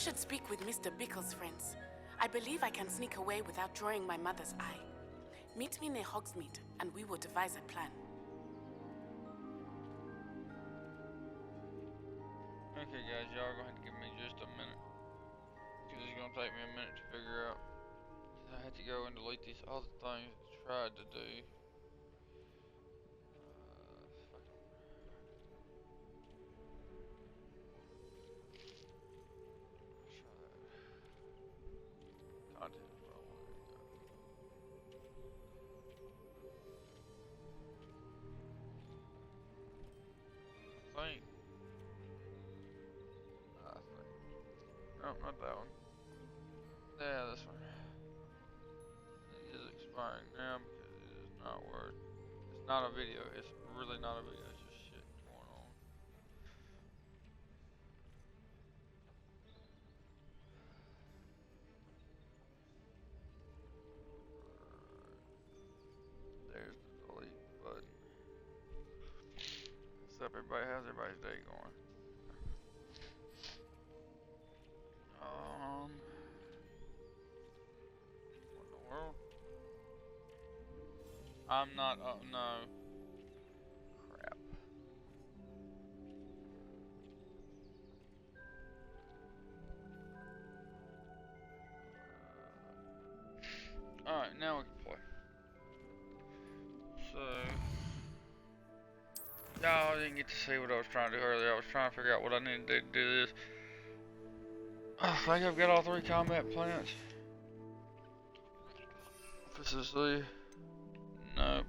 should speak with Mr. Bickle's friends. I believe I can sneak away without drawing my mother's eye. Meet me near Hogsmeade, and we will devise a plan. Okay guys, y'all are going to have to give me just a minute. Because it's going to take me a minute to figure out. I had to go and delete these other things I tried to do. Content is what I wanted to go. I think. No, not that one. Yeah, this one. It is expiring now because it is not worth. It's not a video. It's really not a video. It's just shit going on. There's the delete button. What's up, everybody? How's everybody's day going? What in the world? I'm not. Oh no. Crap. All right, now we can play. So. Y'all didn't get to see what I was trying to do earlier. I was trying to figure out what I needed to do this. I think I've got all 3 combat plants. This is the... No.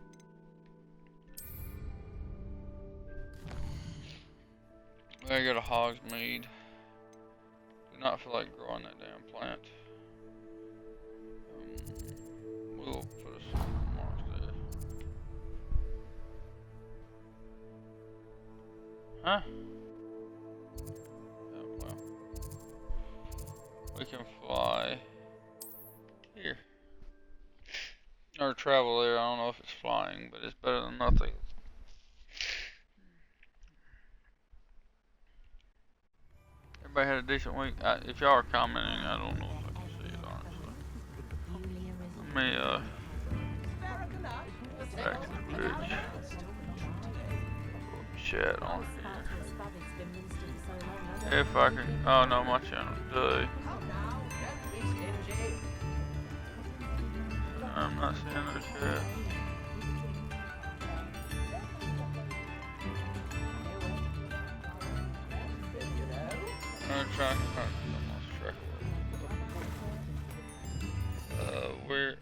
I got a Hogsmeade. Do not feel like growing that damn plant. We'll put a mark there. Huh? Oh, well. We can fly here. Or travel there. I don't know if it's flying, but it's better than nothing. Everybody had a decent week. If y'all are commenting, I don't know if I can see it honestly. Let me back to the bridge. Chat on here. If I can. Oh no, my channel's due. I'm not seeing the chat. I'm trying to find track where?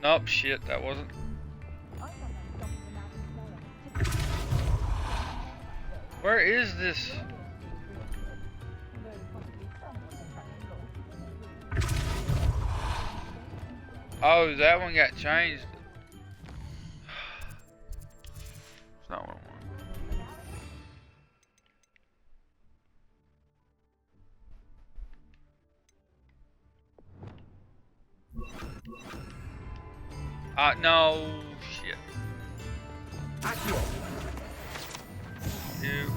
Nope, shit, that wasn't. Where is this? Oh, that one got changed. It's not what I want. No, shit. You.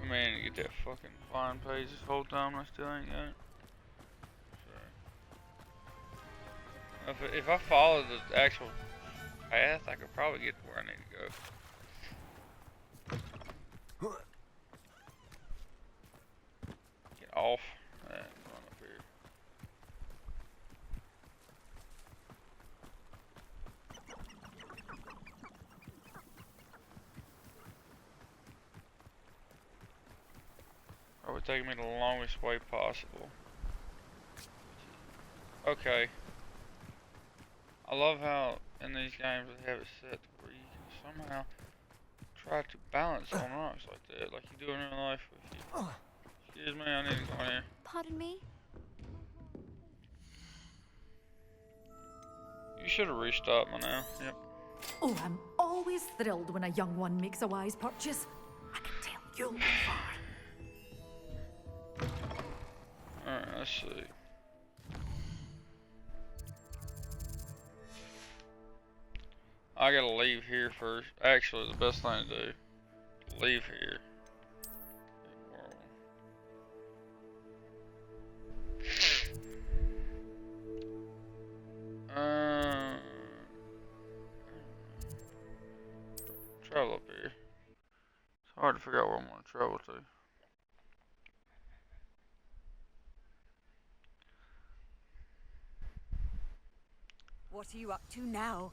Man, to get that fucking flying page this whole time, I still ain't got it. Sorry. If I follow the actual path, I could probably get to where I need to go. Get off and run up here. Are we taking me the longest way possible? Okay. I love how in these games they have it set where you can somehow try to balance on rocks like that, like you do in real life with you. Excuse me, I need to go in here. Pardon me? You should have restarted by now. Yep. Oh, I'm always thrilled when a young one makes a wise purchase. I can tell You'll be fine. Alright, let's see. I gotta leave here first. Actually, the best thing to do, leave here. Travel up here. It's hard to figure out where I'm gonna travel to. What are you up to now?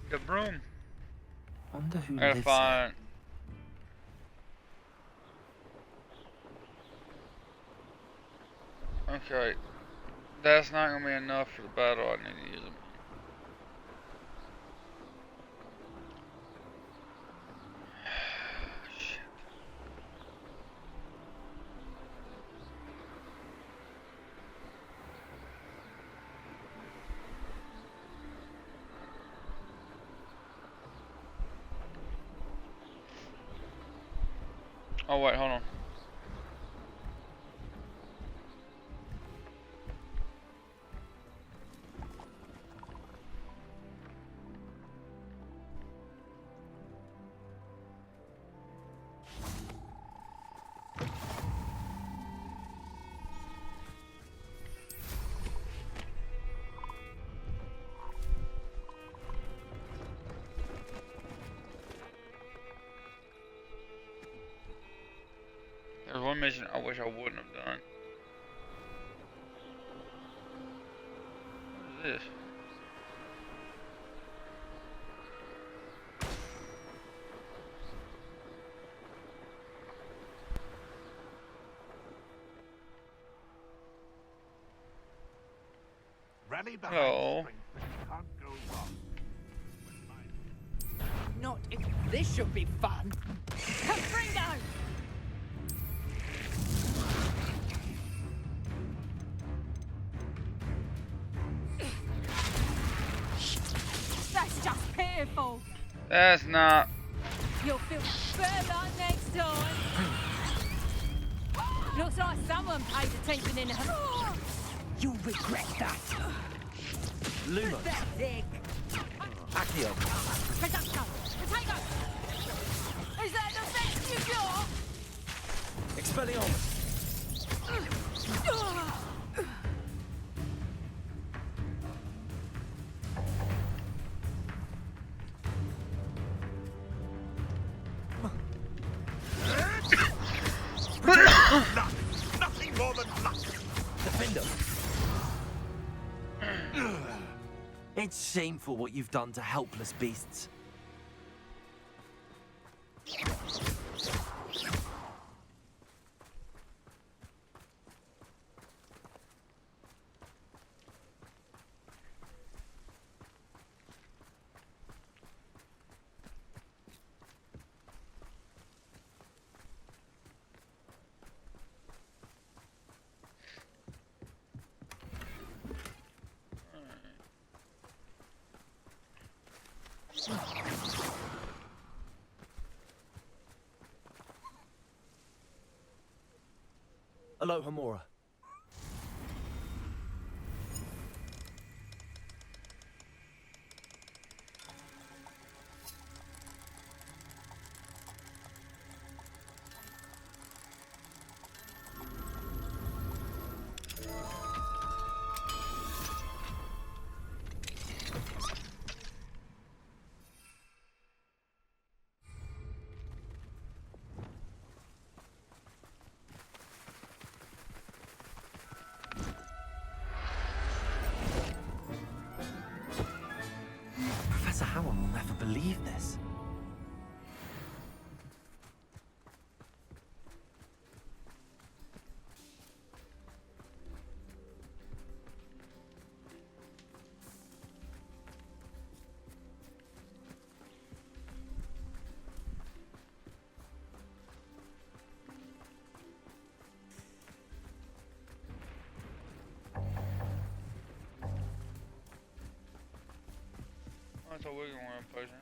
The broom. Wonder who I gotta lives find. Okay, that's not gonna be enough for the battle I need to use them. Shit. Oh wait, hold on. There's one mission I wish I wouldn't have done. What is this? Rally behind Hello. Springfield. Can't go wrong. Not if this should be fun. Capringo! That's just pitiful. That's not. You'll feel better next time. Looks like someone paid attention in her. You'll regret that. Luma, Pathetic. Accio. Potato. Potato. Is that the best you got? Expelliarmus. Nothing more than luck. Defender. It's shameful what you've done to helpless beasts. Aloha Mora. Professor Howard will never believe this. That's a wiggle one potion.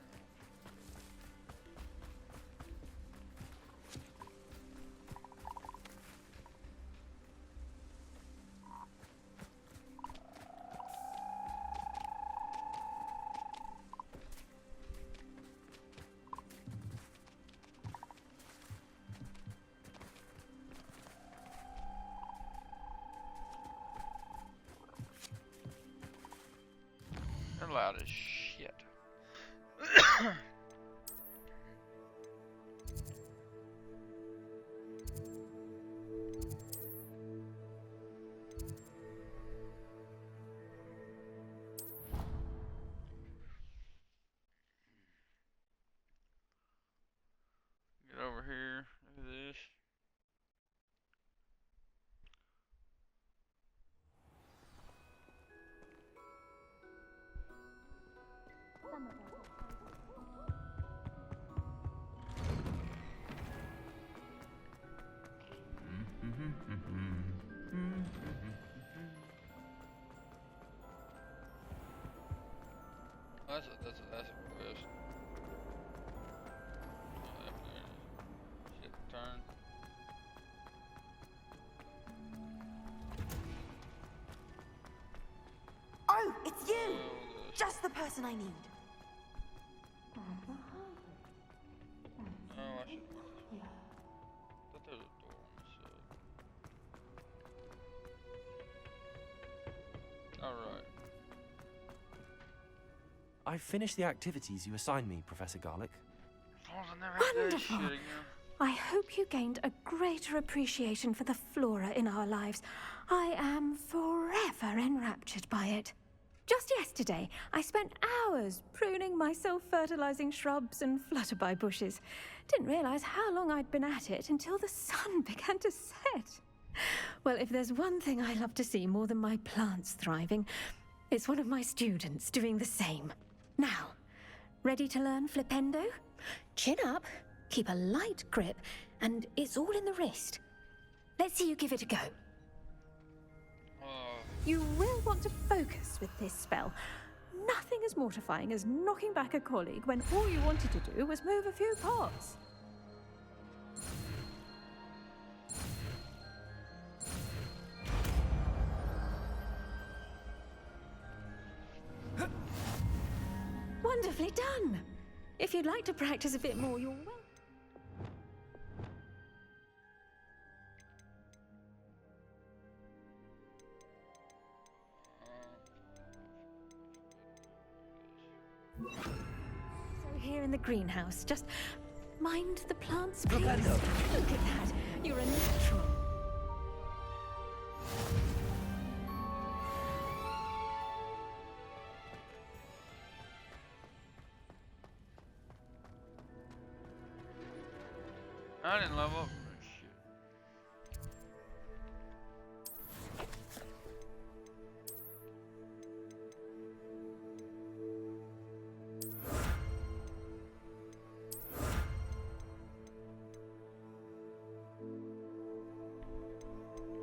loud as shit. Get over here. Do this. That's a quest. Shit, turn. Oh, it's you! Oh, Just the person I need. no, I should want this one. I thought there was a door on this side. Alright. I've finished the activities you assigned me, Professor Garlick. Oh, I never had to do this Wonderful. shit again. I hope you gained a greater appreciation for the flora in our lives. I am forever enraptured by it. Just yesterday, I spent hours pruning my self-fertilizing shrubs and flutterby bushes. Didn't realize how long I'd been at it until the sun began to set. Well, if there's one thing I love to see more than my plants thriving, it's one of my students doing the same. Now, ready to learn flipendo? Chin up, keep a light grip, and it's all in the wrist. Let's see you give it a go. You will want to focus with this spell. Nothing as mortifying as knocking back a colleague when all you wanted to do was move a few pots. Wonderfully done. If you'd like to practice a bit more, you're welcome. So here in the greenhouse, just mind the plants, please. Look at that. You're a natural. I didn't level up for this shit.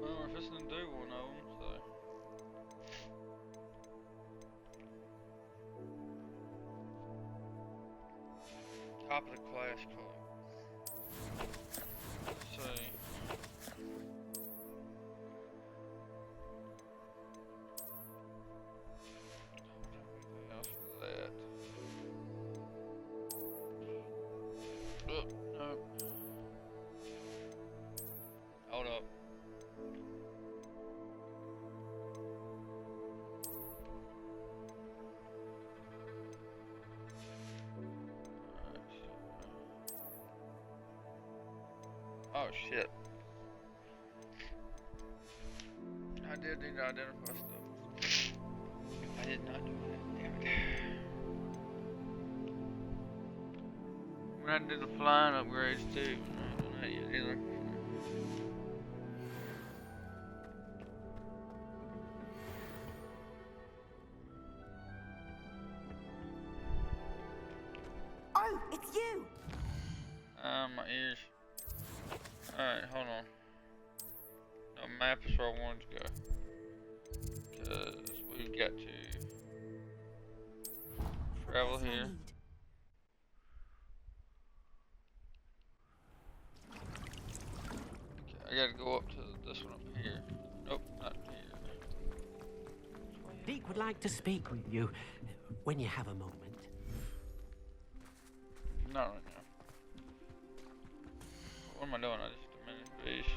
Well, we're fixing to do one of them, so. Top of the class club. Let's see. Anything else for that? Oh, no. Hold up. Oh shit. I did need to identify stuff. I did not do that, damn it. When I did the flying upgrades too, I'm not doing that yet either. Oh, it's you! My ears. Alright, hold on. The map is where I wanted to go. Because we've got to travel here. Okay, I gotta go up to this one up here. Nope, not here. Deek would like to speak with you when you have a moment. Not right now. What am I doing? I just diminished these.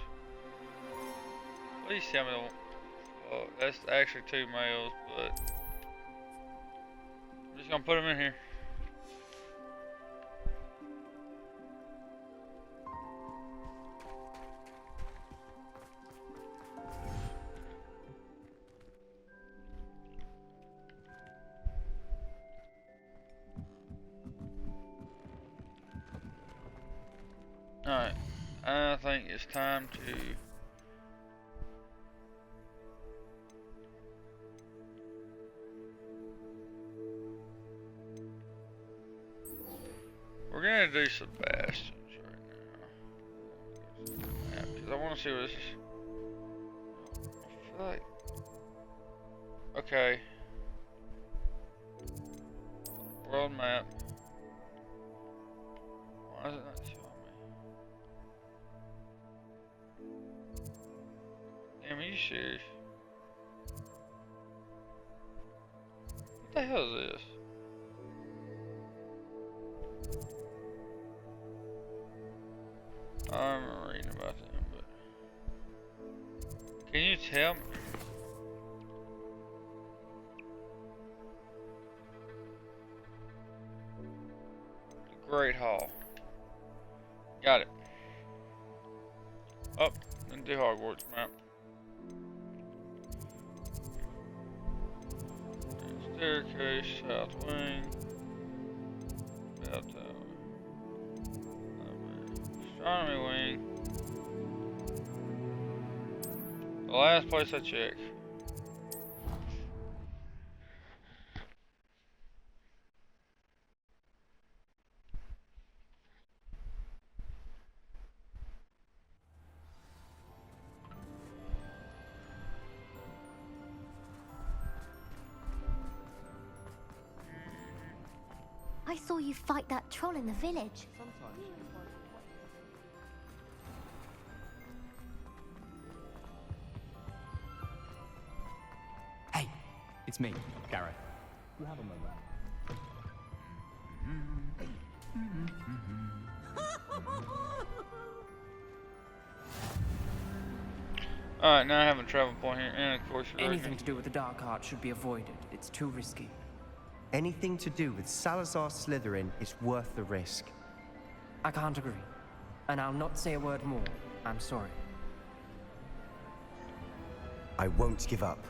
Please tell me the one. Oh, that's actually 2 males, but Just gonna put him in here. Alright, I think it's time to we're gonna do Sebastian's right now. Because I want to see what this is. I feel like okay. World map. Why is it not showing me? Damn, are you serious? What the hell is this? I'm reading about them, but can you tell me? The Great Hall. Got it. Up into Hogwarts map. Staircase, south wing, bell tower, astronomy wing. The last place I checked. I saw you fight that troll in the village. Hey, it's me, Gareth. You have a moment. Alright, now I have a travel point here, and of course you're Anything to do with the dark art should be avoided. It's too risky. Anything to do with Salazar Slytherin is worth the risk. I can't agree. And I'll not say a word more. I'm sorry. I won't give up.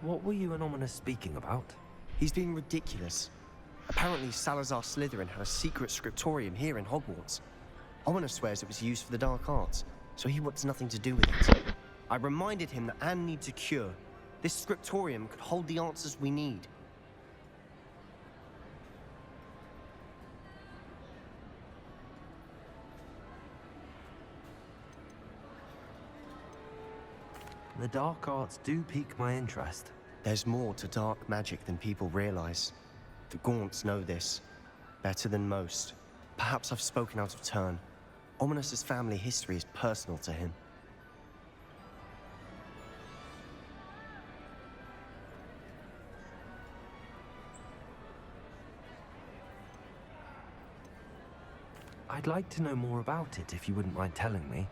What were you and Ominous speaking about? He's being ridiculous. Apparently Salazar Slytherin had a secret scriptorium here in Hogwarts. Ominous swears it was used for the dark arts, so he wants nothing to do with it. I reminded him that Anne needs a cure. This scriptorium could hold the answers we need. The dark arts do pique my interest. There's more to dark magic than people realize. The Gaunts know this better than most. Perhaps I've spoken out of turn. Ominous's family history is personal to him. I'd like to know more about it if you wouldn't mind telling me.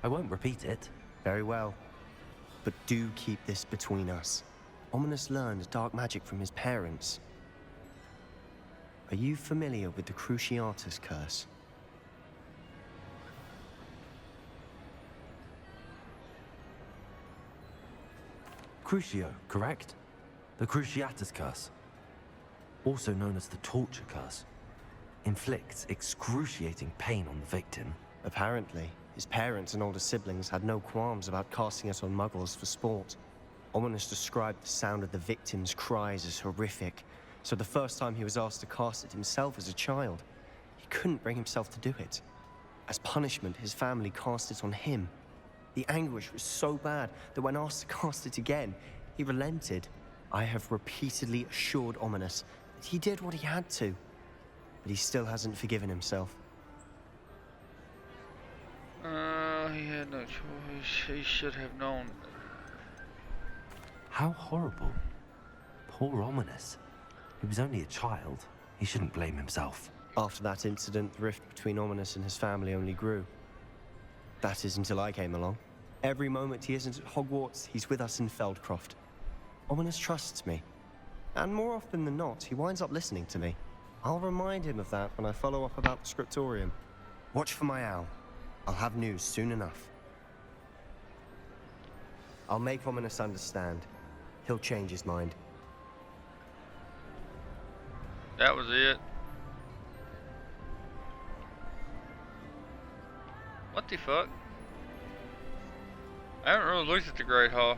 I won't repeat it. Very well. But do keep this between us. Ominous learned dark magic from his parents. Are you familiar with the Cruciatus curse? Crucio, correct? The Cruciatus curse. Also known as the torture curse. Inflicts excruciating pain on the victim. Apparently, his parents and older siblings had no qualms about casting it on muggles for sport. Ominous described the sound of the victim's cries as horrific, so the first time he was asked to cast it himself as a child, he couldn't bring himself to do it. As punishment, his family cast it on him. The anguish was so bad that when asked to cast it again, he relented. I have repeatedly assured Ominous that he did what he had to, but he still hasn't forgiven himself. He had no choice. He should have known. How horrible. Poor Ominous. He was only a child. He shouldn't blame himself. After that incident, the rift between Ominous and his family only grew. That is until I came along. Every moment he isn't at Hogwarts, he's with us in Feldcroft. Ominous trusts me. And more often than not, he winds up listening to me. I'll remind him of that when I follow up about the scriptorium. Watch for my owl. I'll have news soon enough. I'll make Ominous understand. He'll change his mind. That was it. What the fuck? I haven't really looked at the Great Hall.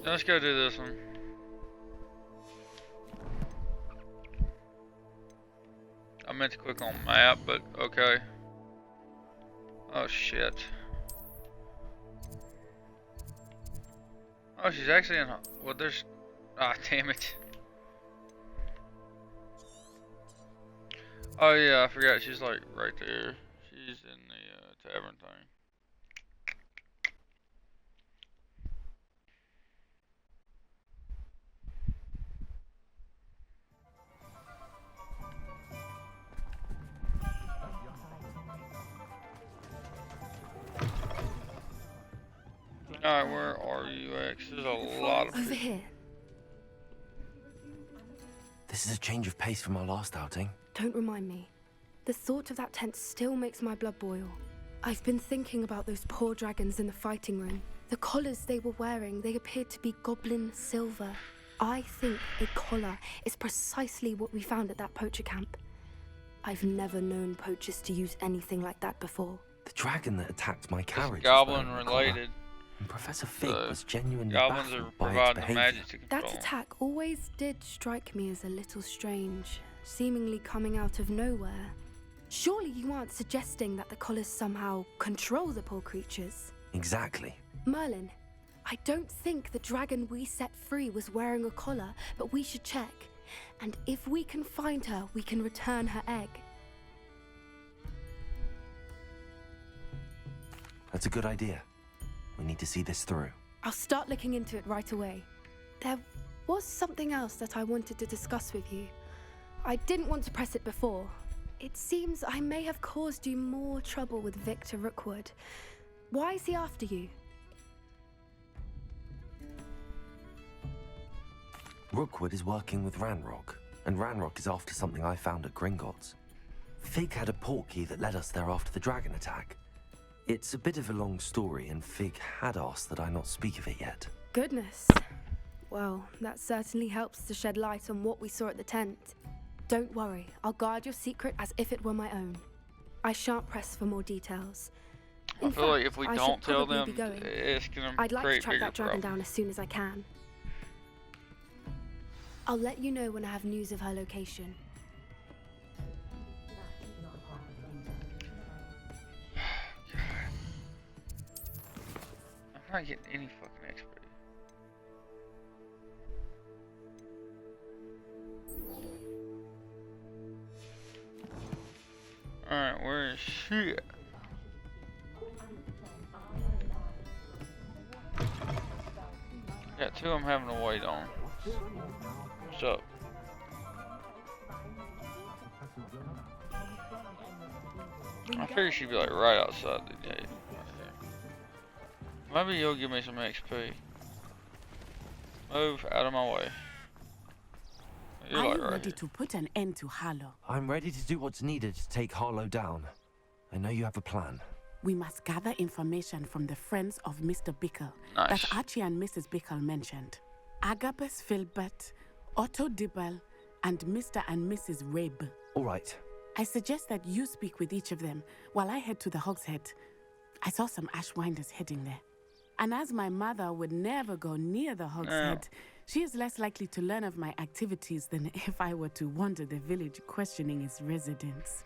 Let's go do this one. I meant to click on map, but okay. Oh shit. Oh, she's actually in. Well, there's. Ah, damn it. Oh yeah, I forgot. She's like right there. She's in the tavern thing. Alright, where are you, X? There's a lot of Over here. This is a change of pace from our last outing. Don't remind me. The thought of that tent still makes my blood boil. I've been thinking about those poor dragons in the fighting room. The collars they were wearing, they appeared to be goblin silver. I think a collar is precisely what we found at that poacher camp. I've never known poachers to use anything like that before. The dragon that attacked my carriage. It's goblin related. And Professor Fig was genuinely goblins baffled are by its providing the behavior. magic to control. That attack always did strike me as a little strange, seemingly coming out of nowhere. Surely you aren't suggesting that the collars somehow control the poor creatures? Exactly. Merlin, I don't think the dragon we set free was wearing a collar, but we should check. And if we can find her, we can return her egg. That's a good idea. We need to see this through. I'll start looking into it right away. There was something else that I wanted to discuss with you. I didn't want to press it before. It seems I may have caused you more trouble with Victor Rookwood. Why is he after you? Rookwood is working with Ranrock, and Ranrock is after something I found at Gringotts. Fig had a portkey that led us there after the dragon attack. It's a bit of a long story, and Fig had asked that I not speak of it yet. Goodness. Well, that certainly helps to shed light on what we saw at the tent. Don't worry, I'll guard your secret as if it were my own. I shan't press for more details. I feel like if we don't tell them, it's gonna I'd like to create track bigger that dragon problems. down as soon as I can. I'll let you know when I have news of her location. I'm not getting any fucking XP. Alright, where is she at? Got two I'm having to wait on. What's up? I figured she'd be like right outside the gate. Maybe you'll give me some XP. Move out of my way. You're Are like you right ready here. to put an end to Harlow? I'm ready to do what's needed to take Harlow down. I know you have a plan. We must gather information from the friends of Mr. Bickle Nice. that Archie and Mrs. Bickle mentioned. Agabus Filbert, Otto Dibble, and Mr. and Mrs. Rabe. All right. I suggest that you speak with each of them while I head to the Hogshead. I saw some Ashwinders heading there. And as my mother would never go near the Hogshead, she is less likely to learn of my activities than if I were to wander the village questioning its residents.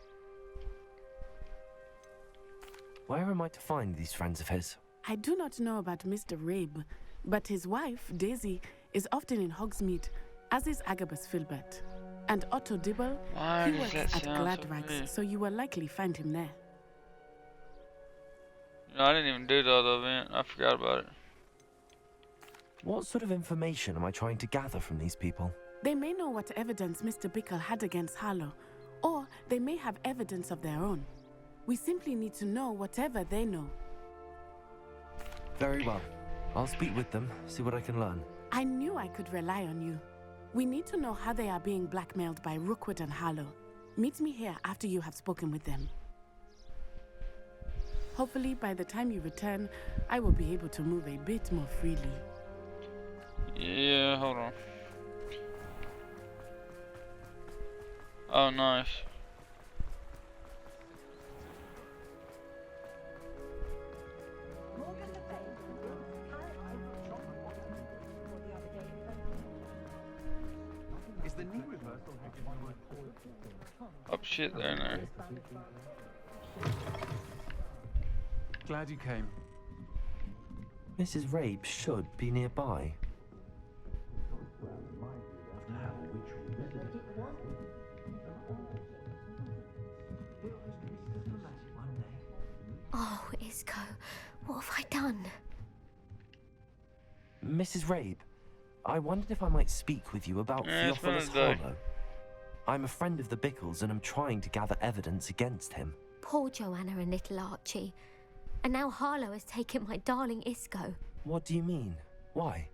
Where am I to find these friends of his? I do not know about Mr. Rabe, but his wife, Daisy, is often in Hogsmeade, as is Agabus Filbert. And Otto Dibble, Why he does works that at sound so Gladrags, familiar? so you will likely find him there. No, I didn't even do the other event. I forgot about it. What sort of information am I trying to gather from these people? They may know what evidence Mr. Bickle had against Harlow, or they may have evidence of their own. We simply need to know whatever they know. Very well. I'll speak with them, see what I can learn. I knew I could rely on you. We need to know how they are being blackmailed by Rookwood and Harlow. Meet me here after you have spoken with them. Hopefully, by the time you return, I will be able to move a bit more freely. Yeah, hold on. Oh, nice. Is the knee reversal? Oh shit, there now. Glad you came. Mrs. Rabe should be nearby. Oh, Isco, what have I done? Mrs. Rabe, I wondered if I might speak with you about it's been a Theophilus day. Harlow. I'm a friend of the Bickles and I'm trying to gather evidence against him. Poor Joanna and little Archie. And now Harlow has taken my darling Isco. What do you mean? Why?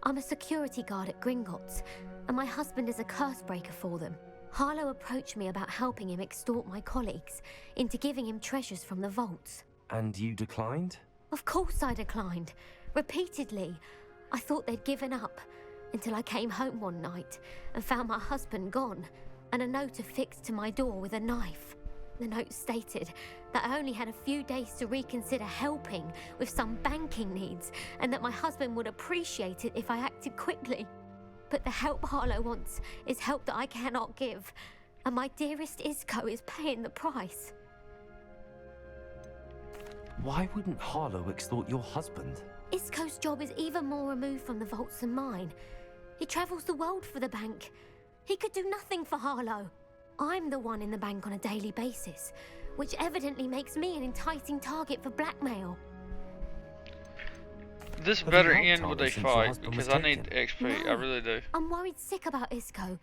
I'm a security guard at Gringotts, and my husband is a curse breaker for them. Harlow approached me about helping him extort my colleagues into giving him treasures from the vaults. And you declined? Of course I declined. Repeatedly. I thought they'd given up, until I came home one night and found my husband gone, and a note affixed to my door with a knife. The note stated that I only had a few days to reconsider helping with some banking needs, and that my husband would appreciate it if I acted quickly. But the help Harlow wants is help that I cannot give, and my dearest Isco is paying the price. Why wouldn't Harlow extort your husband? Isco's job is even more removed from the vaults than mine. He travels the world for the bank. He could do nothing for Harlow. I'm the one in the bank on a daily basis, which evidently makes me an enticing target for blackmail. This Have better you helped end with Harlow a since your fight, husband because was I need taken? XP, I No. really do. I'm worried sick about Isco,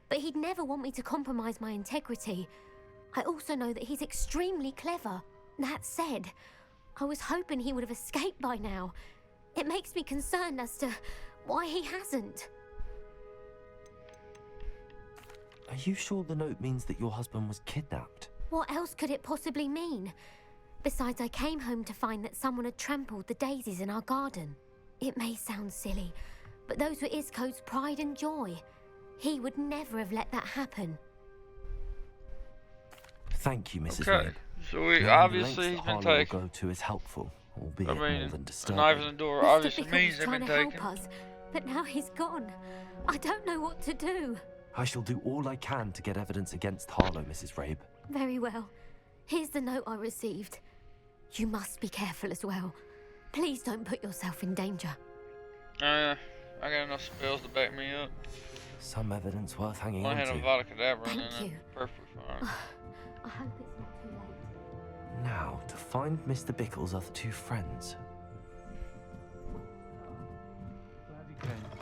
but he'd never want me to compromise my integrity. I also know that he's extremely clever. That said, I was hoping he would have escaped by now. It makes me concerned as to why he hasn't. Are you sure the note means that your husband was kidnapped? What else could it possibly mean? Besides, I came home to find that someone had trampled the daisies in our garden. It may sound silly, but those were Isco's pride and joy. He would never have let that happen. Thank you, Mrs. Okay, Rabe. so Knowing the obviously lengths he's that been Harlow will taken. go to is helpful, albeit I more mean, than a disturbing. knife in the door Mr. obviously Bickle means was they've trying been to help taken. us, but now he's gone. I don't know what to do. I shall do all I can to get evidence against Harlow, Mrs. Rabe. Very well. Here's the note I received. You must be careful as well. Please don't put yourself in danger. I got enough spells to back me up. Some evidence worth hanging I on had a to. Vada Kedavra in Thank it. you. Perfectly fine. I hope it's not too late. Now, to find Mr. Bickle's other two friends. Glad you came.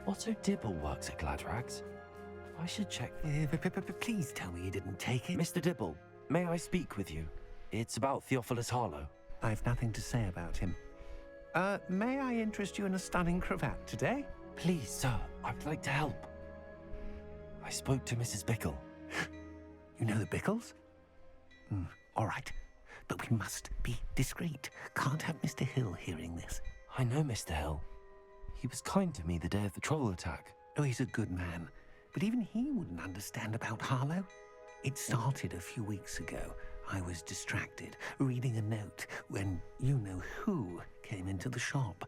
Otto Dibble works at Gladrags. I should check. Please tell me you didn't take it. Mr. Dibble, may I speak with you? It's about Theophilus Harlow. I've nothing to say about him. May I interest you in a stunning cravat today? Please, sir, I'd like to help. I spoke to Mrs. Bickle. You know the Bickles? All right. But we must be discreet. Can't have Mr. Hill hearing this. I know Mr. Hill. He was kind to me the day of the troll attack. Oh, he's a good man. But even he wouldn't understand about Harlow. It started a few weeks ago. I was distracted, reading a note, when you-know-who came into the shop.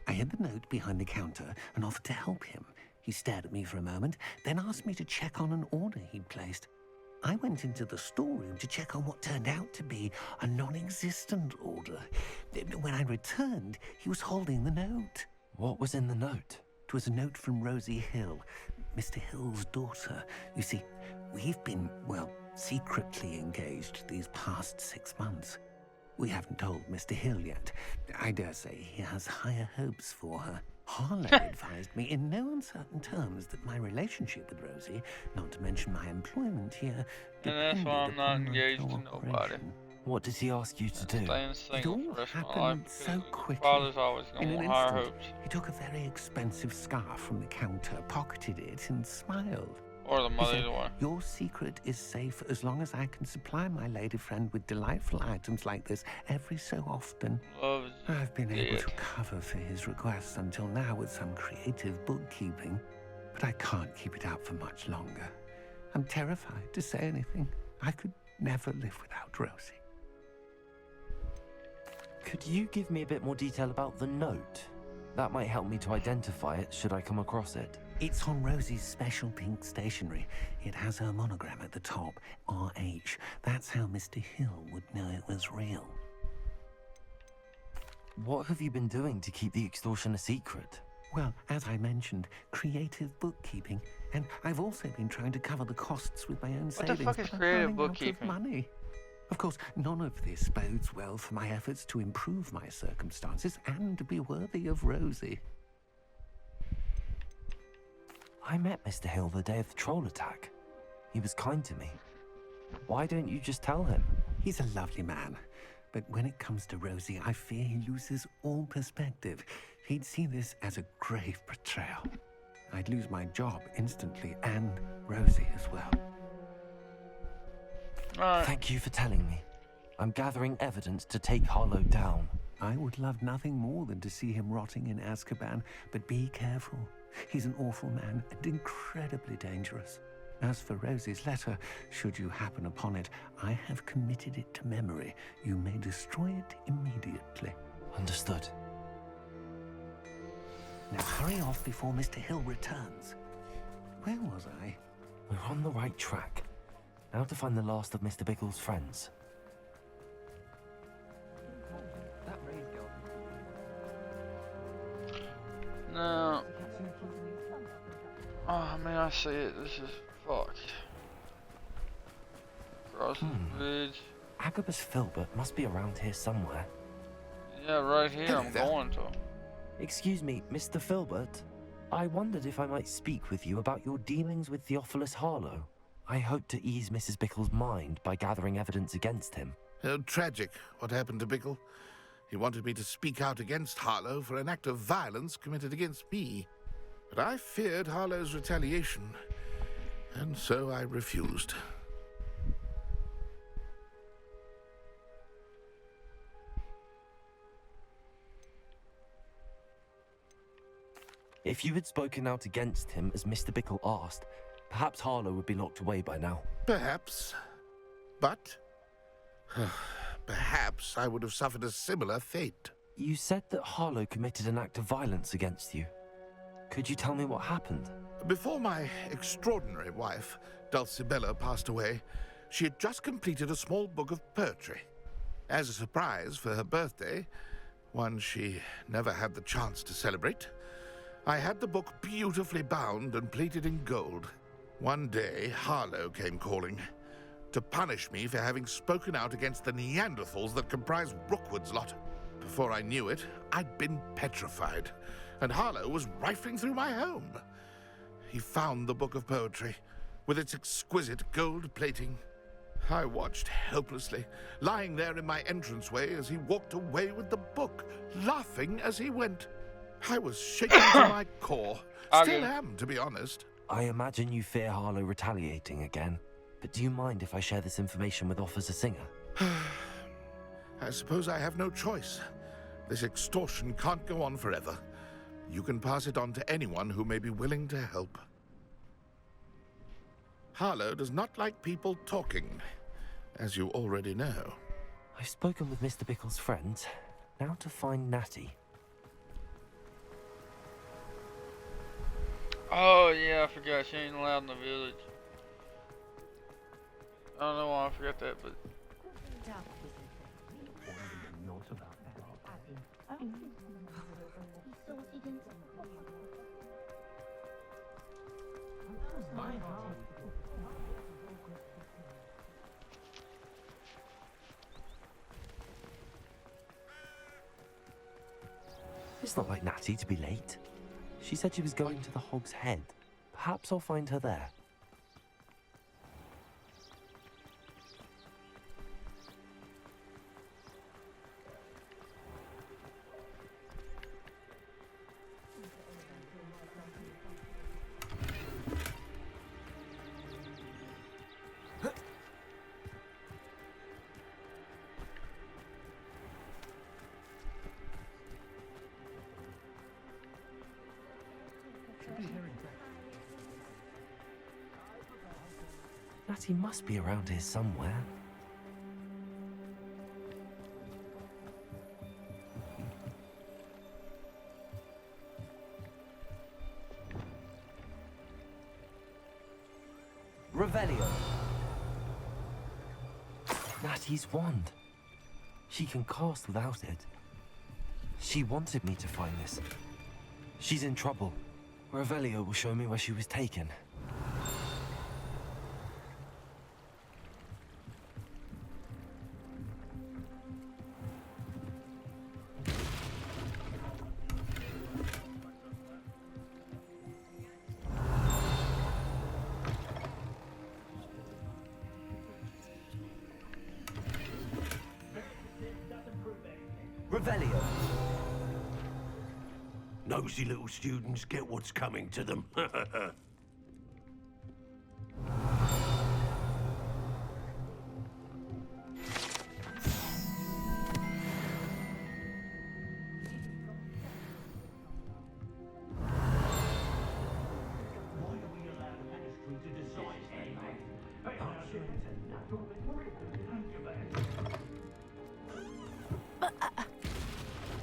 I hid the note behind the counter and offered to help him. He stared at me for a moment, then asked me to check on an order he'd placed. I went into the storeroom to check on what turned out to be a non-existent order. When I returned, he was holding the note. What was in the note? It was a note from Rosie Hill, Mr. Hill's daughter. You see, we've been, well, secretly engaged these past 6 months. We haven't told Mr. Hill yet. I dare say he has higher hopes for her. Harlow advised me in no uncertain terms that my relationship with Rosie, not to mention my employment here, And that's why I'm not depended upon my engaged to nobody. cooperation. What does he ask you to do? Staying It single all for the rest of my life happened because so your quickly. father's always In gonna an want higher instant, hopes. he took a very expensive scarf from the counter, pocketed it, and smiled. Or the He mother, said, either one. "Your secret is safe as long as I can supply my lady friend with delightful items like this every so often." Love's I've been able to dead. cover for his requests until now with some creative bookkeeping, but I can't keep it up for much longer. I'm terrified to say anything. I could never live without Rosie. Could you give me a bit more detail about the note? That might help me to identify it should I come across it. It's on Rosie's special pink stationery. It has her monogram at the top, RH. That's how Mr. Hill would know it was real. What have you been doing to keep the extortion a secret? Well, as I mentioned, creative bookkeeping. And I've also been trying to cover the costs with my own What savings. the fuck is but I'm creative running out of bookkeeping? money. Of course, none of this bodes well for my efforts to improve my circumstances and to be worthy of Rosie. I met Mr. Hill the day of the troll attack. He was kind to me. Why don't you just tell him? He's a lovely man. But when it comes to Rosie, I fear he loses all perspective. He'd see this as a grave betrayal. I'd lose my job instantly, and Rosie as well. Thank you for telling me. I'm gathering evidence to take Harlow down. I would love nothing more than to see him rotting in Azkaban, but be careful. He's an awful man and incredibly dangerous. As for Rosie's letter, should you happen upon it, I have committed it to memory. You may destroy it immediately. Understood. Now hurry off before Mr. Hill returns. Where was I? We're on the right track. Now to find the last of Mr. Biggle's friends. No. Oh man, I see it. This is fucked. Cross the bridge. Agabus Filbert must be around here somewhere. Yeah, right here. I'm going to. Excuse me, Mr. Filbert. I wondered if I might speak with you about your dealings with Theophilus Harlow. I hope to ease Mrs. Bickle's mind by gathering evidence against him. Oh, tragic what happened to Bickle. He wanted me to speak out against Harlow for an act of violence committed against me. But I feared Harlow's retaliation, and so I refused. If you had spoken out against him as Mr. Bickle asked, perhaps Harlow would be locked away by now. Perhaps. But perhaps I would have suffered a similar fate. You said that Harlow committed an act of violence against you. Could you tell me what happened? Before my extraordinary wife, Dulcibella, passed away, she had just completed a small book of poetry. As a surprise for her birthday, one she never had the chance to celebrate, I had the book beautifully bound and plated in gold. One day, Harlow came calling to punish me for having spoken out against the Neanderthals that comprise Rookwood's lot. Before I knew it, I'd been petrified, and Harlow was rifling through my home. He found the book of poetry, with its exquisite gold plating. I watched helplessly, lying there in my entranceway as he walked away with the book, laughing as he went. I was shaken to my core. Still am, to be honest. I imagine you fear Harlow retaliating again, but do you mind if I share this information with Officer Singer? I suppose I have no choice. This extortion can't go on forever. You can pass it on to anyone who may be willing to help. Harlow does not like people talking, as you already know. I've spoken with Mr. Bickle's friends. Now to find Natty. Oh yeah, I forgot she ain't allowed in the village. I don't know why I forgot that, but It's not like Natty to be late. She said she was going to the Hog's Head. Perhaps I'll find her there. Natty must be around here somewhere. Revelio. Natty's wand. She can cast without it. She wanted me to find this. She's in trouble. Revelio will show me where she was taken. Revelio. Nosy little students get what's coming to them.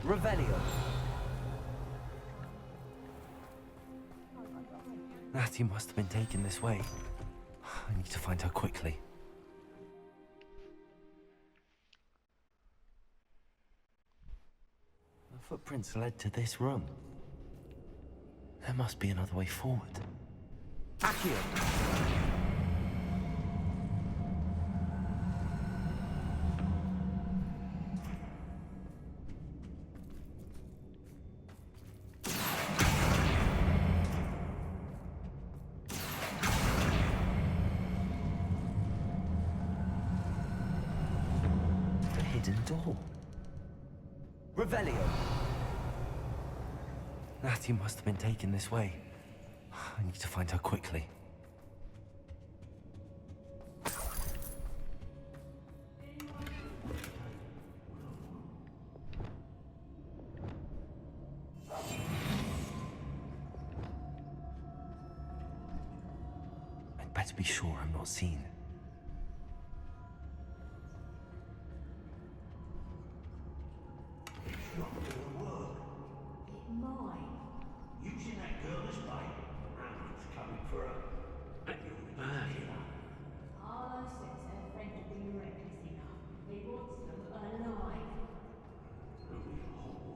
Revelio. Natty must have been taken this way. I need to find her quickly. The footprints led to this room. There must be another way forward. Accio! Door. Revelio. Natty must have been taken this way. I need to find her quickly. I'd better be sure I'm not seen.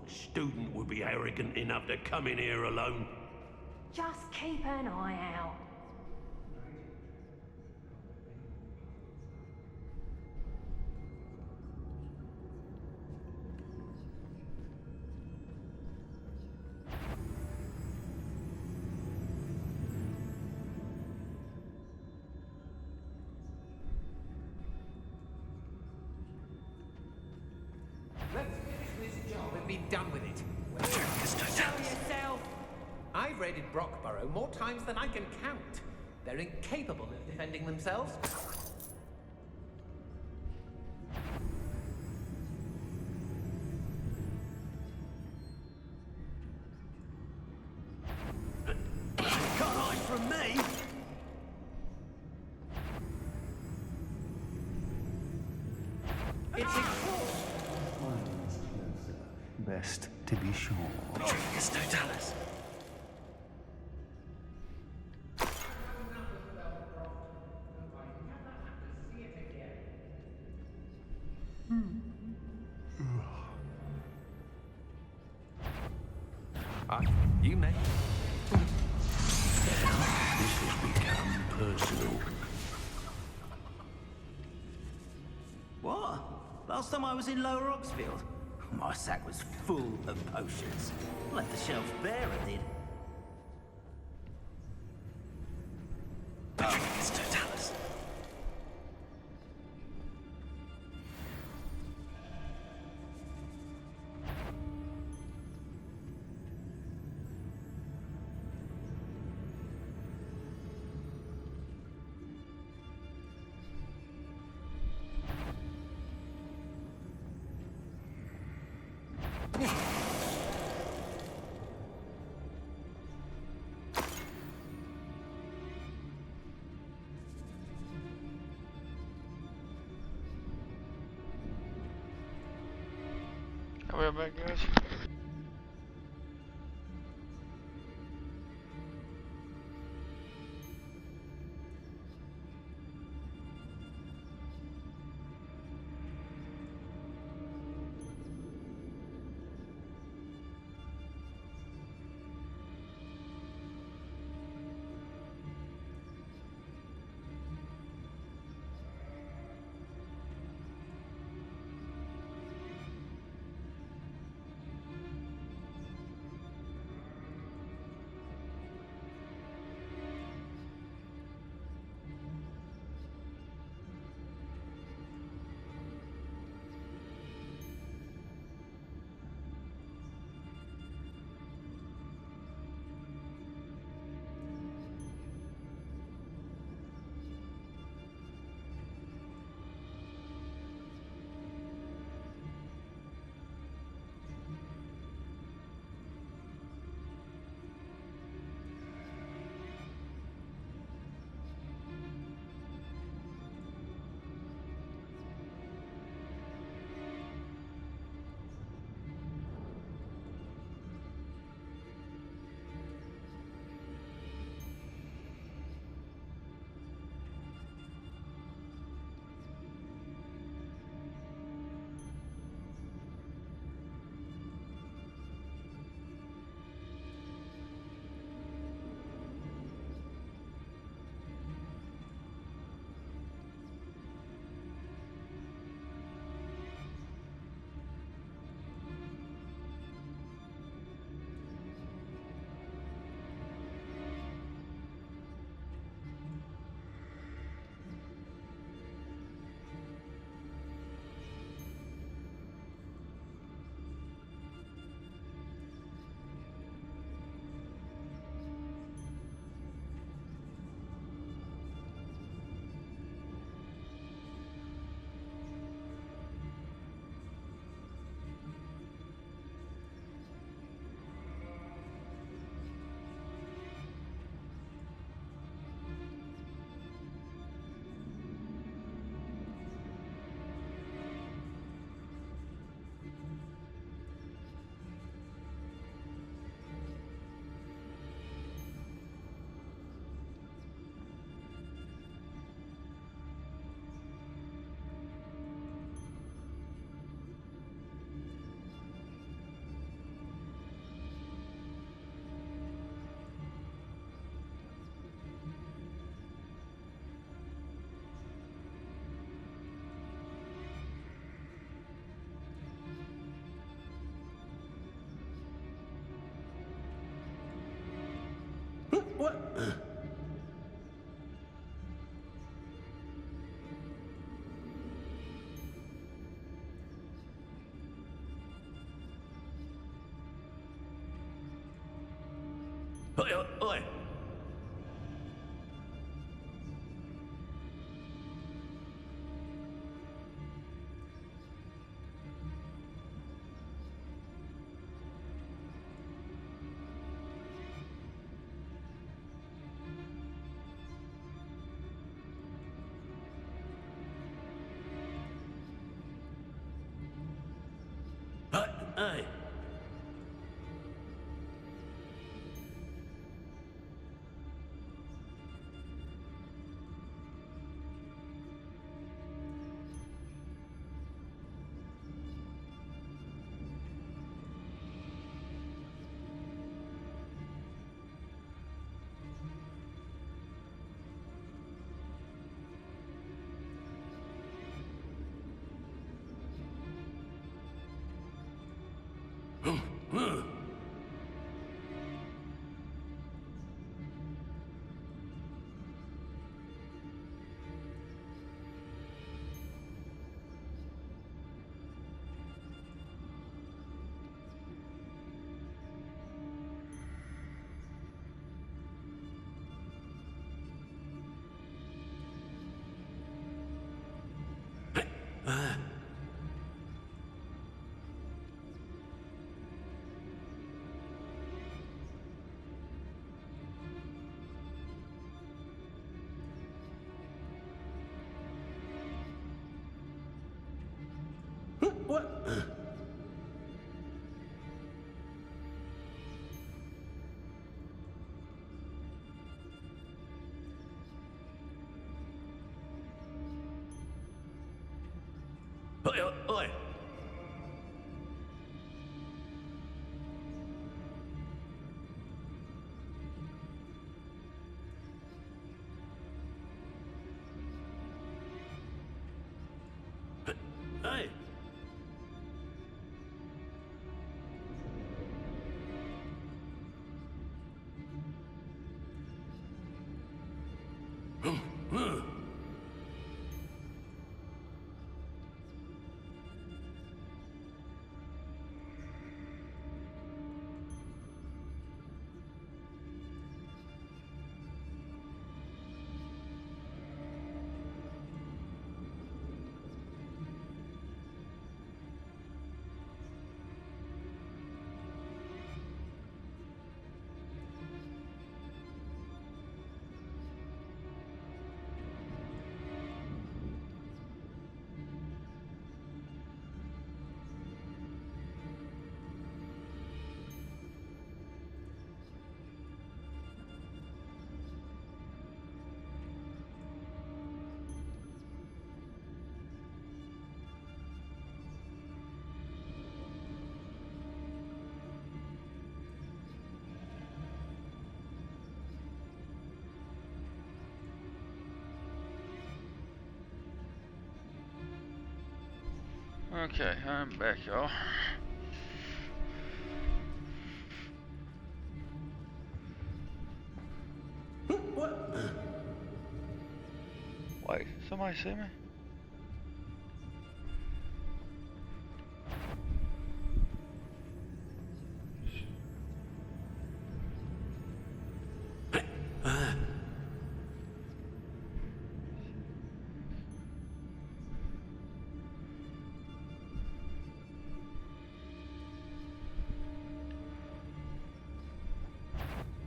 Student would be arrogant enough to come in here alone. Just keep an eye out. Be done with it. Tell yourself! I've raided Brockborough more times than I can count. They're incapable of defending themselves. Can't hide from me! It's important. Best to be sure. Trigus Totalis. You may. This has become personal. What? Last time I was in Lower Oxfield? My sack was full of potions. Left the shelves bare, I did. It's Totalis. I'll be right back, guys. What? Oi, oi, oi. Hey. What? Oi, oi. Hey. Okay, I'm back, y'all. What? Wait, somebody see me?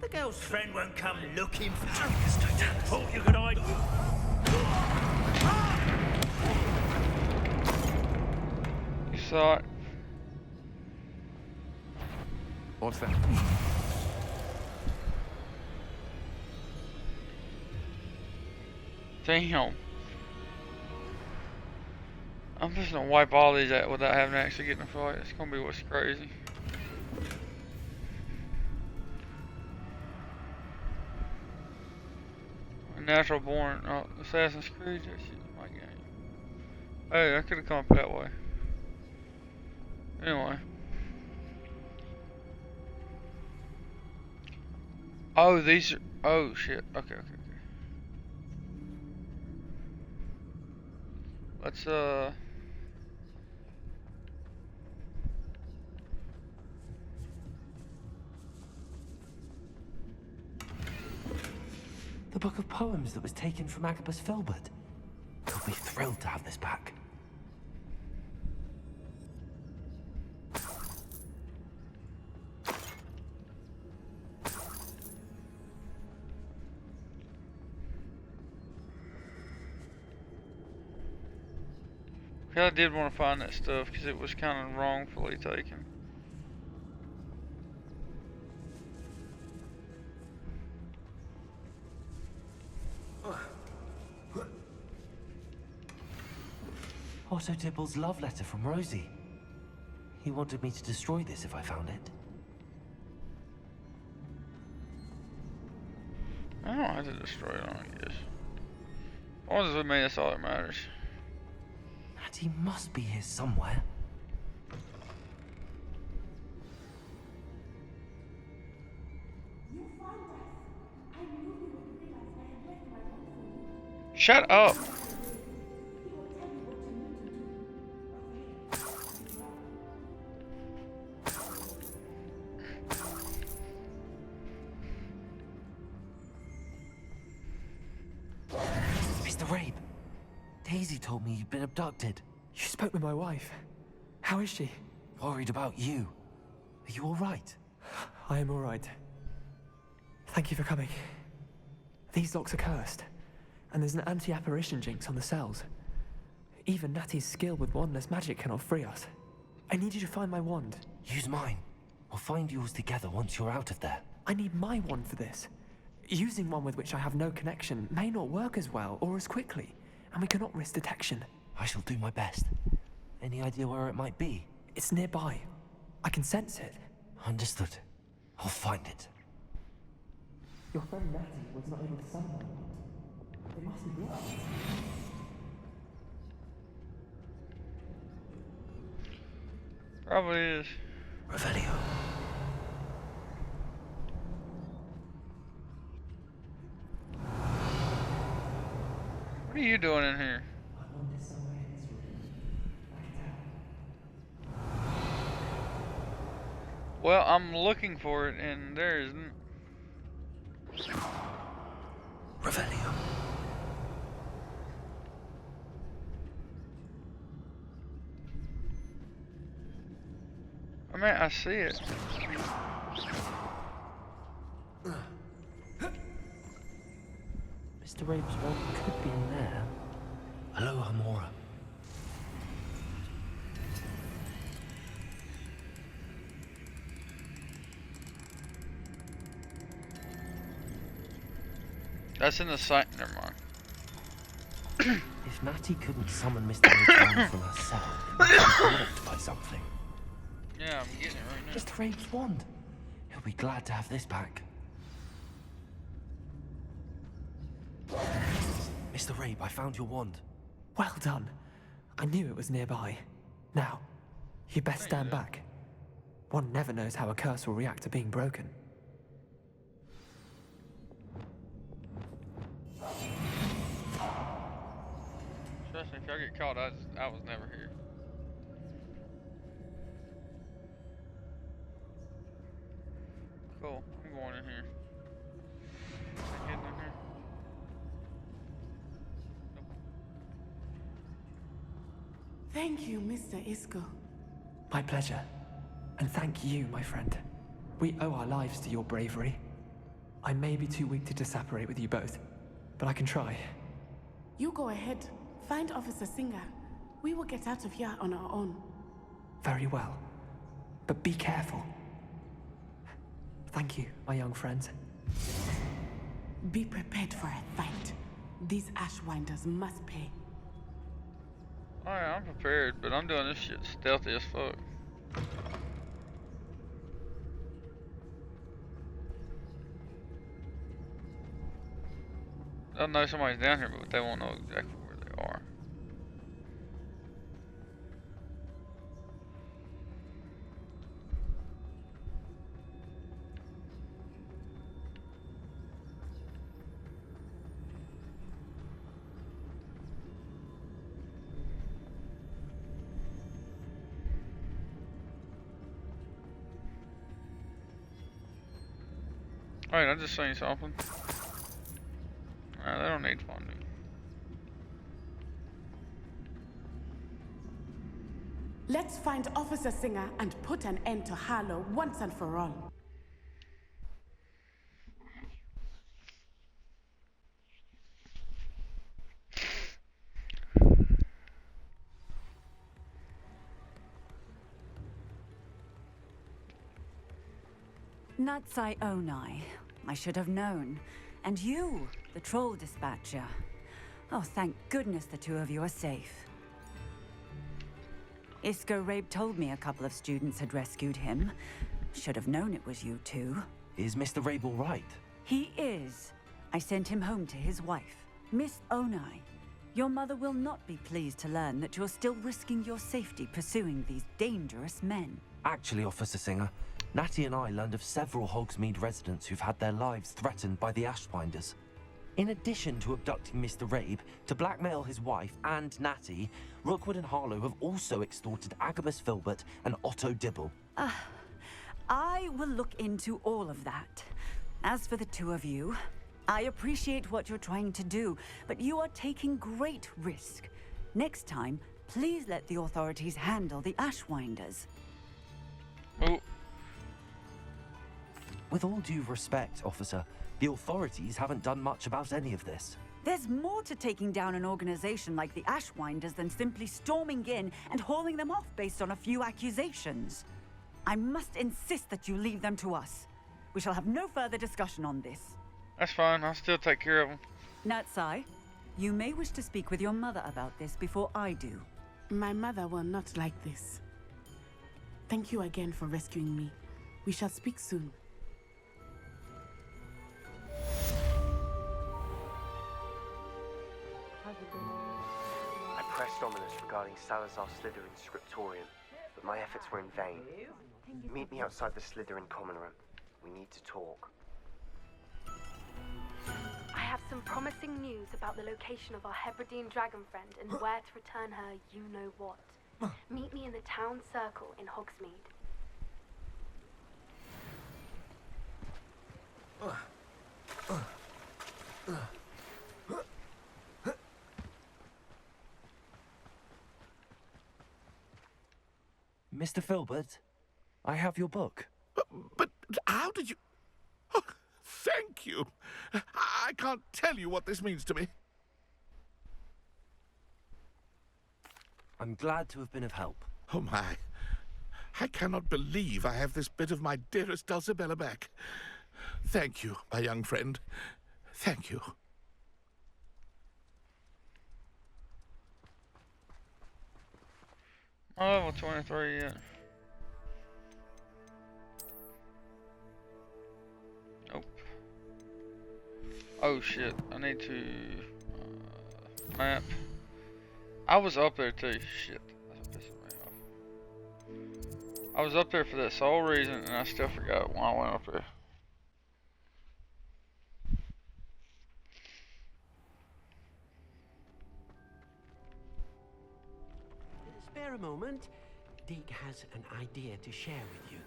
The girl's friend won't come looking for Thought you could hide. You saw it. What's that? Damn. I'm just gonna wipe all these out without having to actually get in a fight. It's gonna be what's crazy. Natural born Assassin's Creed, that shit is my game. Hey, I could have come up that way. Anyway. Oh, these are, oh shit. Okay. Let's The book of poems that was taken from Agabus Filbert. He'll be thrilled to have this back. I did want to find that stuff because it was kind of wrongfully taken. Otto Dibble's love letter from Rosie. He wanted me to destroy this if I found it. I don't have to destroy it, I guess. As long as it's with me, that's all that matters. And he must be here somewhere. Shut up. Mr. Rabe, Daisy told me you've been abducted. You spoke with my wife. How is she? Worried about you. Are you all right? I am all right. Thank you for coming. These locks are cursed, and there's an anti-apparition jinx on the cells. Even Natty's skill with wandless magic cannot free us. I need you to find my wand. Use mine. We'll find yours together once you're out of there. I need my wand for this. Using one with which I have no connection may not work as well or as quickly, and we cannot risk detection. I shall do my best. Any idea where it might be? It's nearby. I can sense it. Understood. I'll find it. Your friend Natty was not able to summon my wand. It must be yours. Probably is. Revelio. What are you doing in here? Well, I'm looking for it and there isn't. Revelio. I mean, I see it. Mr. Rabe's wand could be in there. Hello, Amora. That's in the site. Never mind. If Natty couldn't summon Mr. Rabe's wand from herself, it must be blocked by something. Yeah, I'm getting it right now. Mr. Rabe's wand. He'll be glad to have this back. Mr. Rabe, I found your wand. Well done. I knew it was nearby. Now, you best stand back. One never knows how a curse will react to being broken. Trust me, if y'all get caught, I was never here. Cool. I'm going in here. Am I getting in here? Nope. Thank you, Mr. Isco. My pleasure. And thank you, my friend. We owe our lives to your bravery. I may be too weak to disapparate with you both, but I can try. You go ahead. Find Officer Singer. We will get out of here on our own. Very well. But be careful. Thank you, my young friends. Be prepared for a fight. These Ashwinders must pay. Alright, I'm prepared, but I'm doing this shit stealthy as fuck. They'll know somebody's down here, but they won't know exactly where they are. Alright, I just seen something. Alright, they don't need funding. Let's find Officer Singer and put an end to Harlow once and for all. Natsai Onai. I should have known. And you, the troll dispatcher. Oh, thank goodness the two of you are safe. Isco Rabe told me a couple of students had rescued him. Should have known it was you two. Is Mr. Rabe all right? He is. I sent him home to his wife, Miss Onai. Your mother will not be pleased to learn that you're still risking your safety pursuing these dangerous men. Actually, Officer Singer, Natty and I learned of several Hogsmeade residents who've had their lives threatened by the Ashwinders. In addition to abducting Mr. Rabe to blackmail his wife and Natty, Rookwood and Harlow have also extorted Agabus Filbert and Otto Dibble. I will look into all of that. As for the two of you, I appreciate what you're trying to do, but you are taking great risk. Next time, please let the authorities handle the Ashwinders. Oh. With all due respect, officer, the authorities haven't done much about any of this. There's more to taking down an organization like the Ashwinders than simply storming in and hauling them off based on a few accusations. I must insist that you leave them to us. We shall have no further discussion on this. That's fine. I'll still take care of them. Natsai, you may wish to speak with your mother about this before I do. My mother will not like this. Thank you again for rescuing me. We shall speak soon. I pressed Ominous regarding Salazar Slytherin's scriptorium, but my efforts were in vain. Meet me outside the Slytherin common room. We need to talk. I have some promising news about the location of our Hebridean dragon friend and where to return her you-know-what. Meet me in the town circle in Hogsmeade. Mr. Filbert, I have your book. But how did you... Oh, thank you. I can't tell you what this means to me. I'm glad to have been of help. Oh, my. I cannot believe I have this bit of my dearest Dulcibella back. Thank you, my young friend. Thank you. I'm level 23 yet. Nope. Oh shit, I need to map. I was up there too. Shit, that's pissing me off. I was up there for that sole reason, and I still forgot why I went up there. Spare a moment. Deke has an idea to share with you.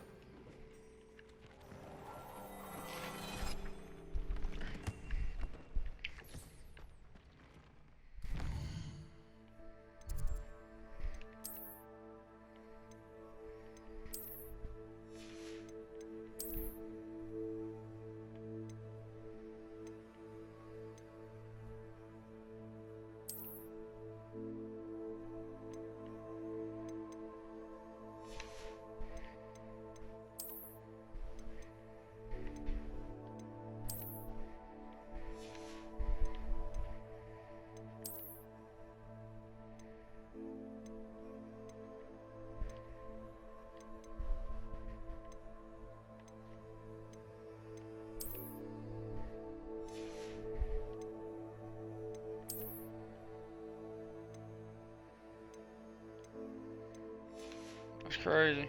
That's crazy.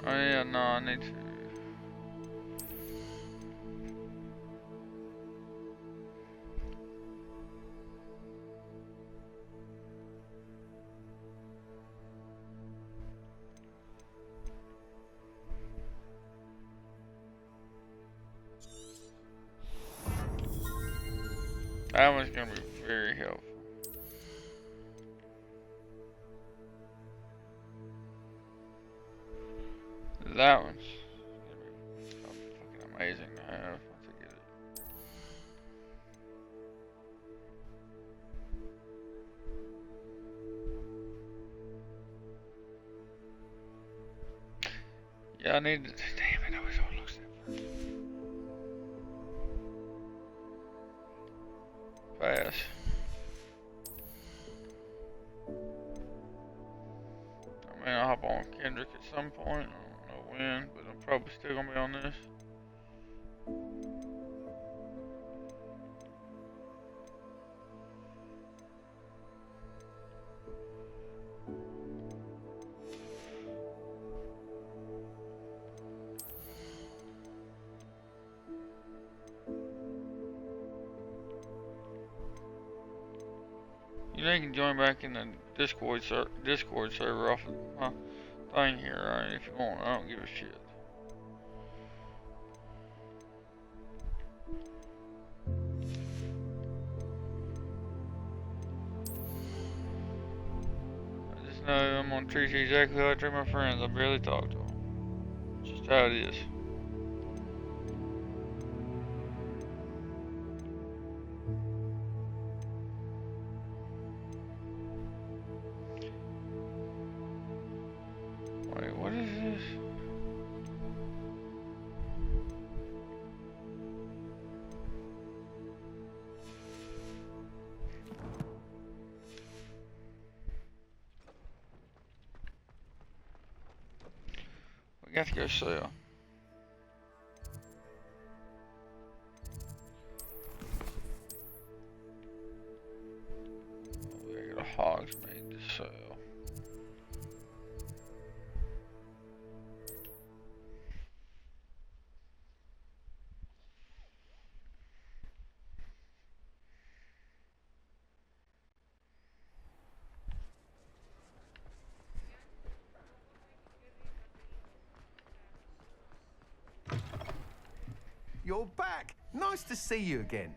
Oh yeah, no, I need to. That one's gonna be very helpful. That one's gonna be fucking amazing to have once I get it. Yeah, I need to. Damn it, I wish I would look that fast. I mean, I'll hop on Kendrick at some point. I don't know when, but I'm probably still gonna be on this. You know, you can join back in the Discord server off of my thing here, right? If you want, I don't give a shit. I just know I'm gonna treat you exactly how I treat my friends. I barely talk to them. It's just how it is. Wait, what is this? We got to go sell. We got a hogs made to sell. You're back. Nice to see you again.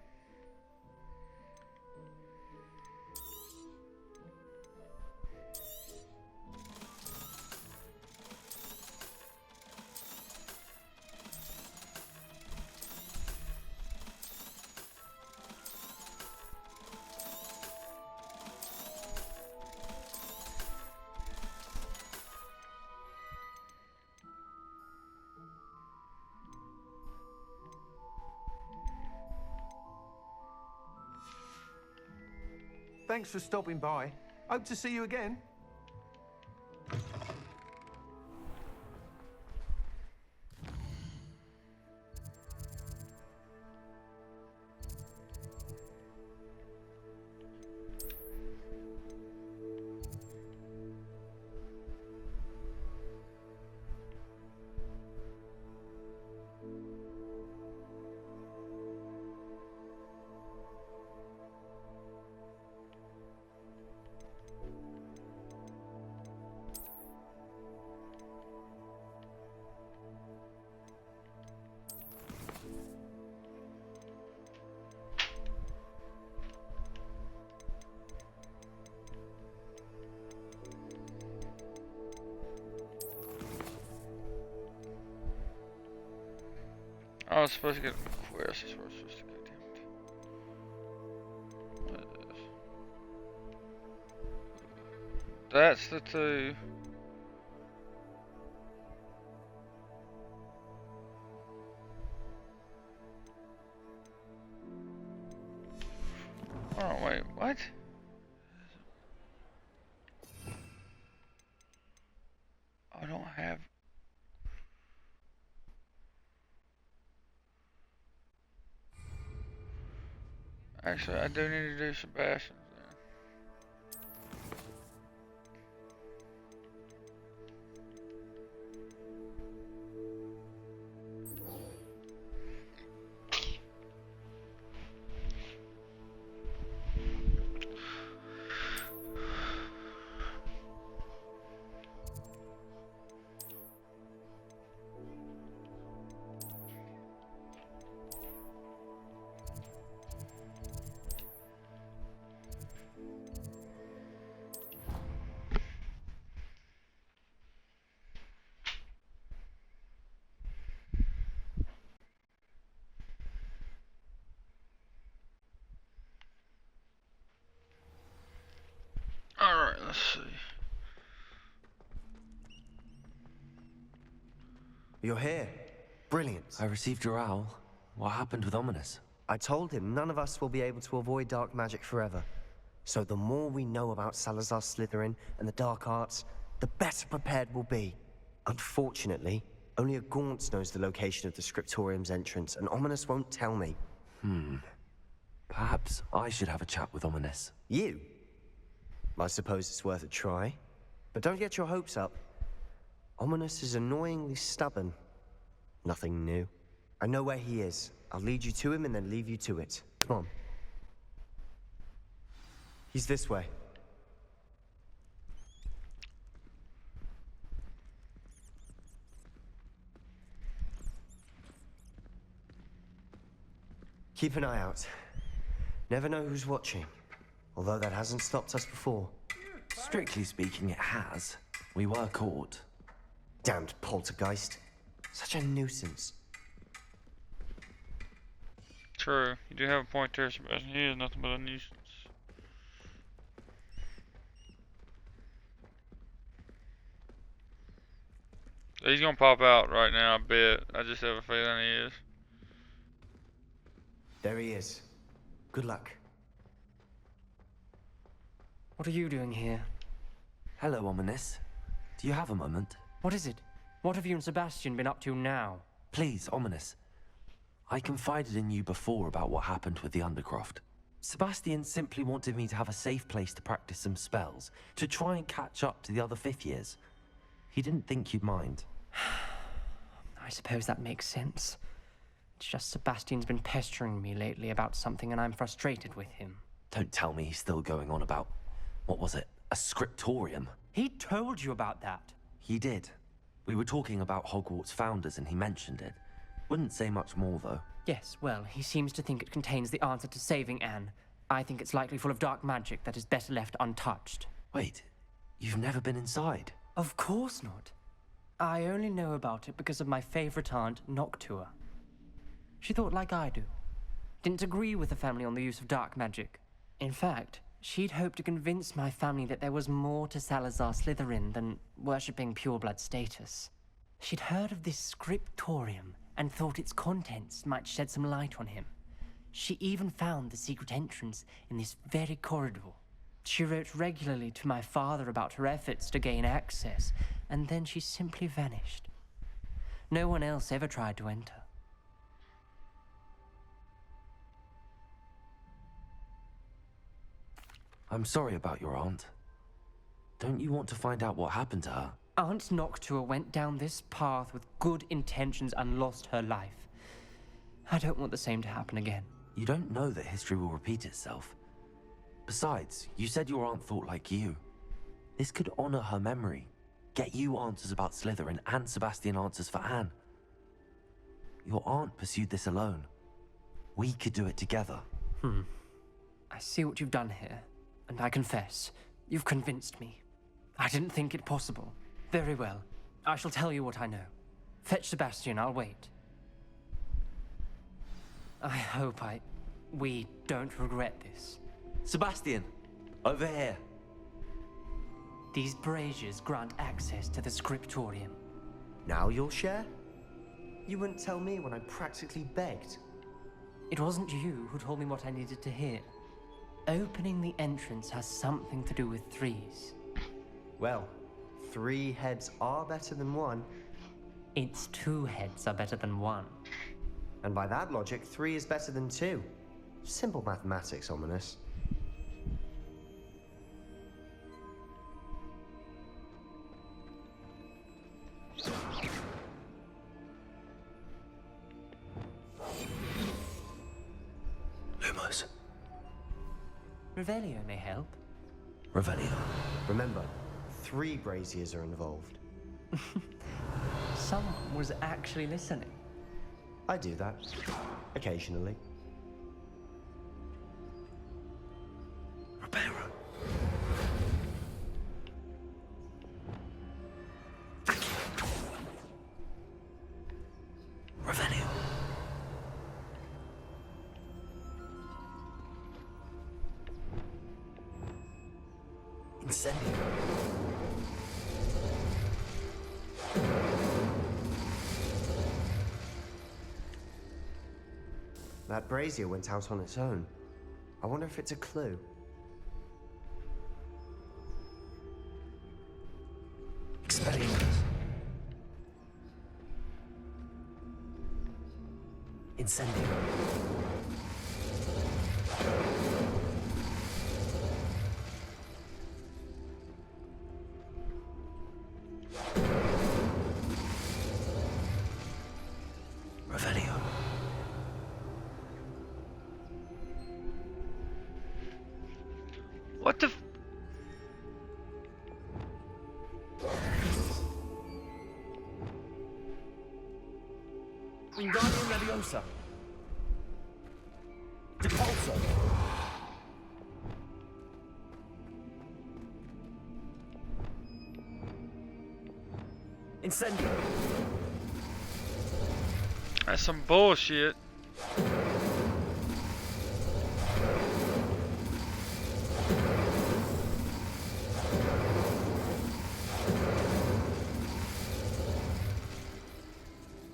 Thanks for stopping by. Hope to see you again. I was supposed to get a quest. That's where I was supposed to go. Damn it. What is this? That's the two. Oh wait, what? I don't have. Actually, I do need to do Sebastian's then. Alright, let's see. You're here. Brilliant. I received your owl. What happened with Ominous? I told him none of us will be able to avoid dark magic forever. So the more we know about Salazar Slytherin and the dark arts, the better prepared we'll be. Unfortunately, only a Gaunt knows the location of the Scriptorium's entrance, and Ominous won't tell me. Perhaps I should have a chat with Ominous. You? I suppose it's worth a try. But don't get your hopes up. Ominous is annoyingly stubborn. Nothing new. I know where he is. I'll lead you to him and then leave you to it. Come on. He's this way. Keep an eye out. Never know who's watching. Although that hasn't stopped us before. Strictly speaking, it has. We were caught. Damned poltergeist. Such a nuisance. True. You do have a point there, Sebastian. He is nothing but a nuisance. He's gonna pop out right now, I bet. I just have a feeling he is. There he is. Good luck. What are you doing here? Hello, Ominous. Do you have a moment? What is it? What have you and Sebastian been up to now? Please, Ominous. I confided in you before about what happened with the Undercroft. Sebastian simply wanted me to have a safe place to practice some spells, to try and catch up to the other fifth years. He didn't think you'd mind. I suppose that makes sense. It's just Sebastian's been pestering me lately about something and I'm frustrated with him. Don't tell me he's still going on about, what was it, a scriptorium? He told you about that. He did. We were talking about Hogwarts founders and he mentioned it. Wouldn't say much more, though. Yes, well, he seems to think it contains the answer to saving Anne. I think it's likely full of dark magic that is better left untouched. Wait, you've never been inside? Of course not. I only know about it because of my favorite aunt, Noctua. She thought like I do. Didn't agree with the family on the use of dark magic. In fact, she'd hoped to convince my family that there was more to Salazar Slytherin than worshipping pureblood status. She'd heard of this scriptorium and thought its contents might shed some light on him. She even found the secret entrance in this very corridor. She wrote regularly to my father about her efforts to gain access, and then she simply vanished. No one else ever tried to enter. I'm sorry about your aunt. Don't you want to find out what happened to her? Aunt Noctua went down this path with good intentions and lost her life. I don't want the same to happen again. You don't know that history will repeat itself. Besides, you said your aunt thought like you. This could honor her memory. Get you answers about Slytherin and Sebastian answers for Anne. Your aunt pursued this alone. We could do it together. I see what you've done here, and I confess, you've convinced me. I didn't think it possible. Very well. I shall tell you what I know. Fetch Sebastian, I'll wait. I hope we don't regret this. Sebastian, over here. These braziers grant access to the scriptorium. Now you'll share? You wouldn't tell me when I practically begged. It wasn't you who told me what I needed to hear. Opening the entrance has something to do with threes. Well, 3 heads are better than 1. It's 2 heads are better than 1. And by that logic, 3 is better than 2. Simple mathematics, Ominous. Lumos. Revelio may help. Revelio. Remember, 3 braziers are involved. Someone was actually listening. I do that. Occasionally. Reparo. Revelio. Incendio. That brazier went out on its own. I wonder if it's a clue. Expelliarmus. Incendio. Revelio. What the? Wingardium Leviosa. Depulso. Incendio. That's some bullshit.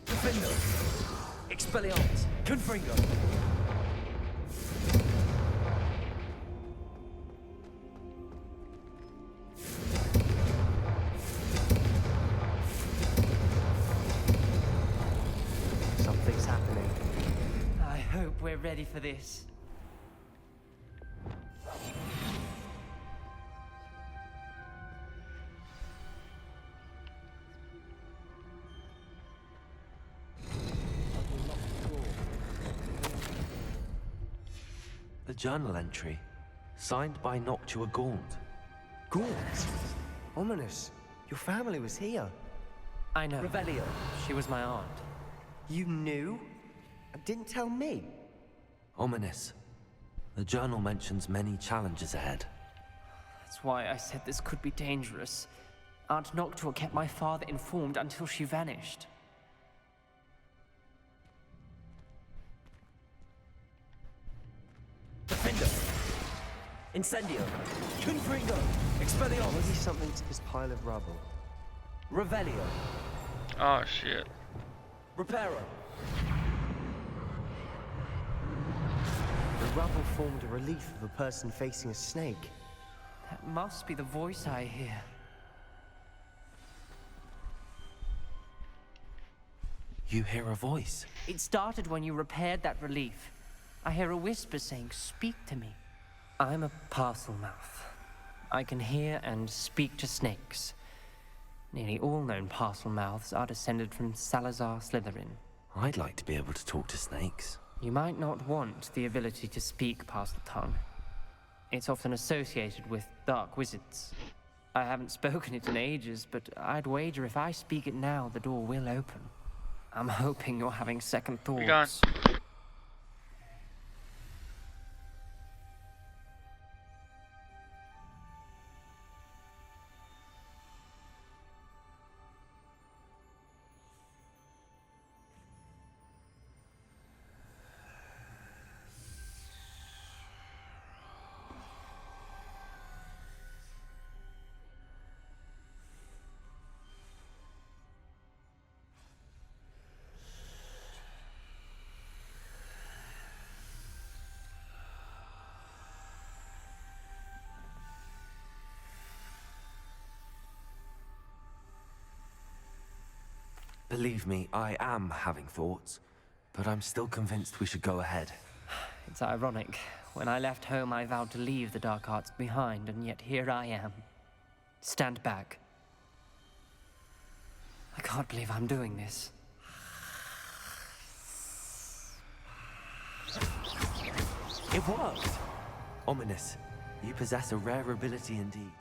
Defendo. Expelliarmus. Confringo. Something's happening. I hope we're ready for this. A journal entry, signed by Noctua Gaunt. Gaunt? Ominous. Your family was here. I know. Revelio. She was my aunt. You knew? And didn't tell me? Ominous. The journal mentions many challenges ahead. That's why I said this could be dangerous. Aunt Noctua kept my father informed until she vanished. Defendo. Incendio. Confringo. Expelliarmus. Maybe something to this pile of rubble. Revelio. Oh shit. Reparo. The rubble formed a relief of a person facing a snake. That must be the voice I hear. You hear a voice. It started when you repaired that relief. I hear a whisper saying, "Speak to me." I'm a parcel mouth. I can hear and speak to snakes. Nearly all known parcel mouths are descended from Salazar Slytherin. I'd like to be able to talk to snakes. You might not want the ability to speak parcel tongue. It's often associated with dark wizards. I haven't spoken it in ages, but I'd wager if I speak it now, the door will open. I'm hoping you're having second thoughts. Be gone. Believe me, I am having thoughts, but I'm still convinced we should go ahead. It's ironic. When I left home, I vowed to leave the dark arts behind, and yet here I am. Stand back. I can't believe I'm doing this. It worked! Ominous, you possess a rare ability indeed.